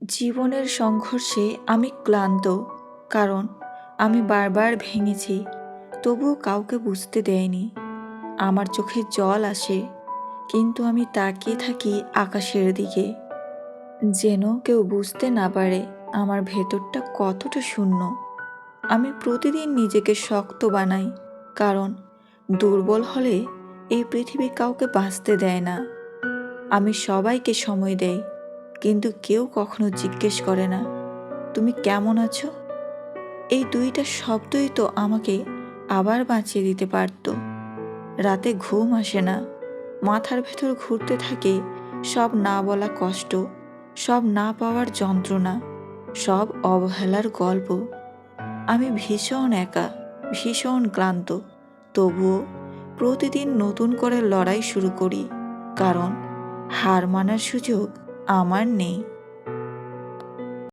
জীবনের সংঘর্ষে আমি ক্লান্ত, কারণ আমি বারবার ভেঙেছি, তবুও কাউকে বুঝতে দেয়নি। আমার চোখে জল আসে, কিন্তু আমি তাকিয়ে থাকি আকাশের দিকে, যেন কেউ বুঝতে না পারে আমার ভেতরটা কতটা শূন্য। আমি প্রতিদিন নিজেকে শক্ত বানাই, কারণ দুর্বল হলে এই পৃথিবী কাউকে বাঁচতে দেয় না। আমি সবাইকে সময় দেই, কিন্তু কেউ কখনো জিজ্ঞেস করে না তুমি কেমন আছো। এই দুইটা শব্দই তো আমাকে আবার বাঁচিয়ে দিতে পারত। রাতে ঘুম আসে না, মাথার ভেতর ঘুরতে থাকে সব না বলা কষ্ট, সব না পাওয়ার যন্ত্রণা, সব অবহেলার গল্প। আমি ভীষণ একা, ভীষণ ক্লান্ত, তবুও প্রতিদিন নতুন করে লড়াই শুরু করি, কারণ হার মানার সুযোগ আমার নেই।